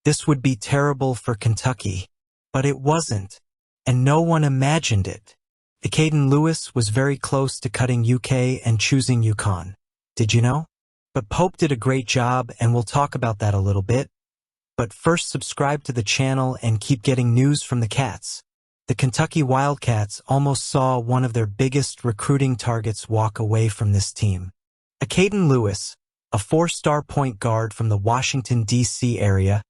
This would be terrible for Kentucky. But it wasn't, and no one imagined it. Caden Lewis was very close to cutting UK and choosing UConn. Did you know? But Pope did a great job, and we'll talk about that a little bit. But first, subscribe to the channel and keep getting news from the Cats. The Kentucky Wildcats almost saw one of their biggest recruiting targets walk away from this team. Caden Lewis, a 4-star point guard from the Washington, D.C. area,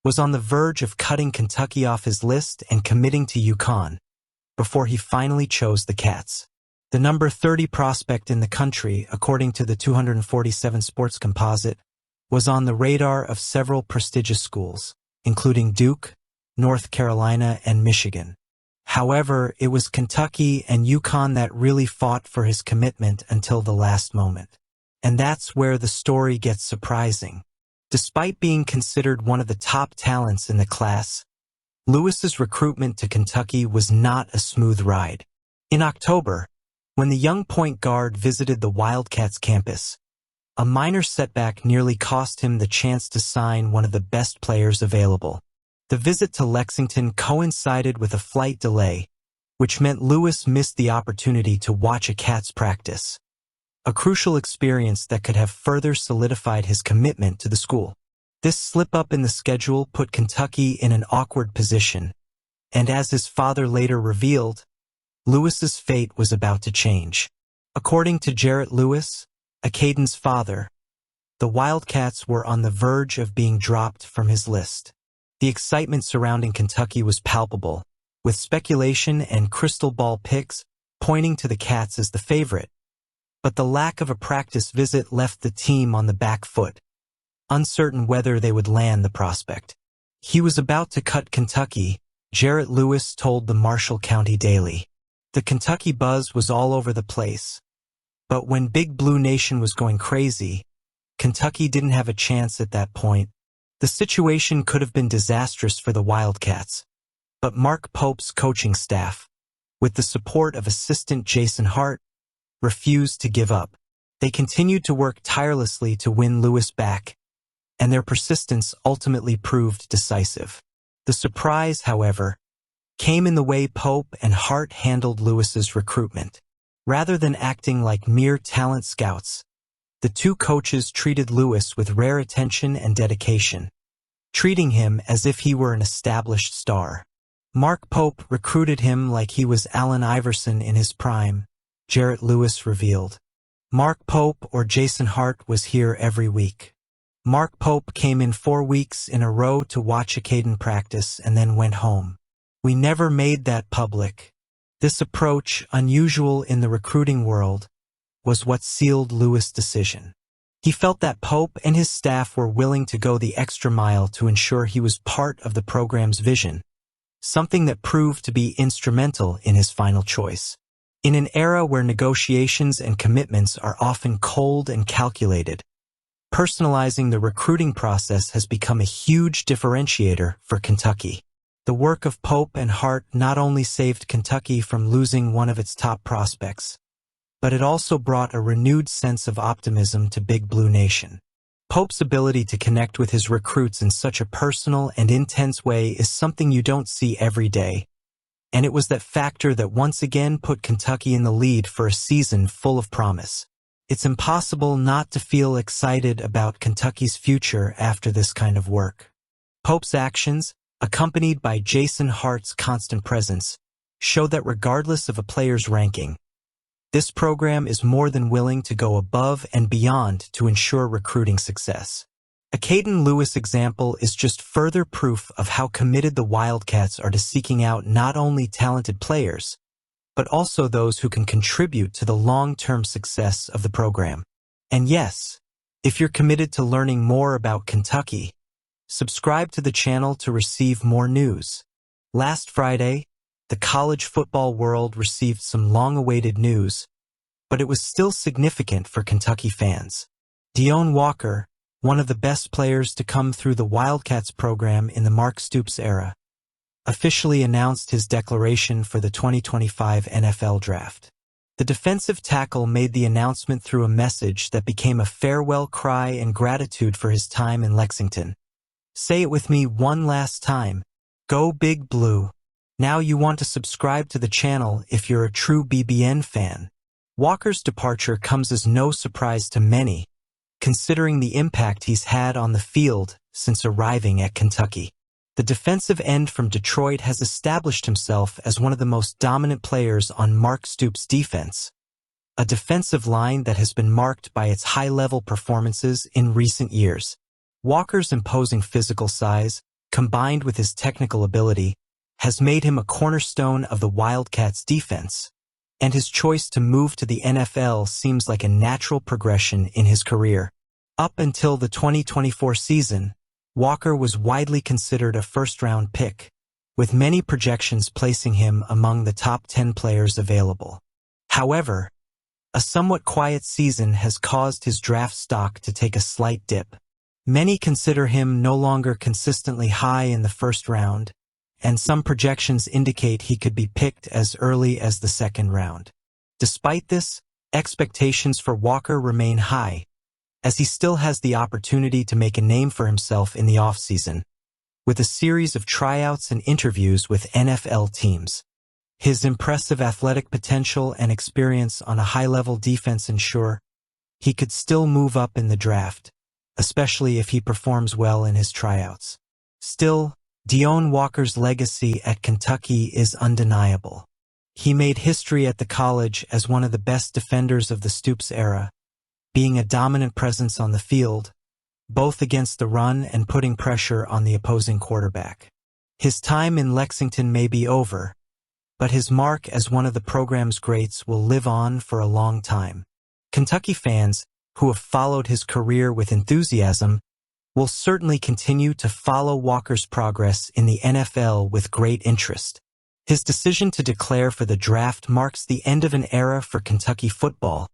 was on the verge of cutting Kentucky off his list and committing to UConn before he finally chose the Cats. The number 30 prospect in the country, according to the 247 Sports Composite, was on the radar of several prestigious schools, including Duke, North Carolina, and Michigan. However, it was Kentucky and UConn that really fought for his commitment until the last moment. And that's where the story gets surprising. Despite being considered one of the top talents in the class, Lewis's recruitment to Kentucky was not a smooth ride. In October, when the young point guard visited the Wildcats campus, a minor setback nearly cost him the chance to sign one of the best players available. The visit to Lexington coincided with a flight delay, which meant Lewis missed the opportunity to watch a Cats practice, a crucial experience that could have further solidified his commitment to the school. This slip-up in the schedule put Kentucky in an awkward position, and as his father later revealed, Lewis's fate was about to change. According to Jarrett Lewis, Caden's father, the Wildcats were on the verge of being dropped from his list. The excitement surrounding Kentucky was palpable, with speculation and crystal ball picks pointing to the Cats as the favorite. But the lack of a practice visit left the team on the back foot, uncertain whether they would land the prospect. He was about to cut Kentucky, Jarrett Lewis told the Marshall County Daily. The Kentucky buzz was all over the place. But when Big Blue Nation was going crazy, Kentucky didn't have a chance at that point. The situation could have been disastrous for the Wildcats. But Mark Pope's coaching staff, with the support of assistant Jason Hart, refused to give up. They continued to work tirelessly to win Lewis back, and their persistence ultimately proved decisive. The surprise, however, came in the way Pope and Hart handled Lewis's recruitment. Rather than acting like mere talent scouts, the two coaches treated Lewis with rare attention and dedication, treating him as if he were an established star. Mark Pope recruited him like he was Allen Iverson in his prime, Jarrett Lewis revealed. Mark Pope or Jason Hart was here every week. Mark Pope came in 4 weeks in a row to watch Caden practice and then went home. We never made that public. This approach, unusual in the recruiting world, was what sealed Lewis' decision. He felt that Pope and his staff were willing to go the extra mile to ensure he was part of the program's vision, something that proved to be instrumental in his final choice. In an era where negotiations and commitments are often cold and calculated, personalizing the recruiting process has become a huge differentiator for Kentucky. The work of Pope and Hart not only saved Kentucky from losing one of its top prospects, but it also brought a renewed sense of optimism to Big Blue Nation. Pope's ability to connect with his recruits in such a personal and intense way is something you don't see every day, and it was that factor that once again put Kentucky in the lead for a season full of promise. It's impossible not to feel excited about Kentucky's future after this kind of work. Pope's actions, accompanied by Jason Hart's constant presence, show that regardless of a player's ranking, this program is more than willing to go above and beyond to ensure recruiting success. A Caden Lewis example is just further proof of how committed the Wildcats are to seeking out not only talented players, but also those who can contribute to the long-term success of the program. And yes, if you're committed to learning more about Kentucky, subscribe to the channel to receive more news. Last Friday, the college football world received some long-awaited news, but it was still significant for Kentucky fans. Deone Walker, one of the best players to come through the Wildcats program in the Mark Stoops era, officially announced his declaration for the 2025 NFL Draft. The defensive tackle made the announcement through a message that became a farewell cry and gratitude for his time in Lexington, Say it with me one last time. Go Big Blue. Now you want to subscribe to the channel if you're a true BBN fan. Walker's departure comes as no surprise to many, considering the impact he's had on the field since arriving at Kentucky. The defensive end from Detroit has established himself as one of the most dominant players on Mark Stoops' defense, a defensive line that has been marked by its high-level performances in recent years. Walker's imposing physical size, combined with his technical ability, has made him a cornerstone of the Wildcats' defense, and his choice to move to the NFL seems like a natural progression in his career. Up until the 2024 season, Walker was widely considered a first-round pick, with many projections placing him among the top 10 players available. However, a somewhat quiet season has caused his draft stock to take a slight dip. Many consider him no longer consistently high in the first round, and some projections indicate he could be picked as early as the second round. Despite this, expectations for Walker remain high, as he still has the opportunity to make a name for himself in the offseason, with a series of tryouts and interviews with NFL teams. His impressive athletic potential and experience on a high-level defense ensure he could still move up in the draft, especially if he performs well in his tryouts. Still, Deone Walker's legacy at Kentucky is undeniable. He made history at the college as one of the best defenders of the Stoops era, being a dominant presence on the field, both against the run and putting pressure on the opposing quarterback. His time in Lexington may be over, but his mark as one of the program's greats will live on for a long time. Kentucky fans, who have followed his career with enthusiasm, will certainly continue to follow Walker's progress in the NFL with great interest. His decision to declare for the draft marks the end of an era for Kentucky football,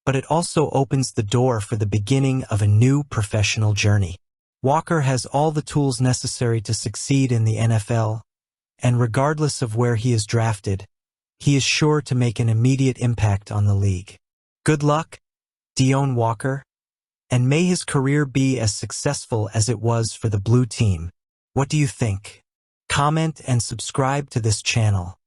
but it also opens the door for the beginning of a new professional journey. Walker has all the tools necessary to succeed in the NFL, and regardless of where he is drafted, he is sure to make an immediate impact on the league. Good luck, Deone Walker, and may his career be as successful as it was for the Blue Team. What do you think? Comment and subscribe to this channel.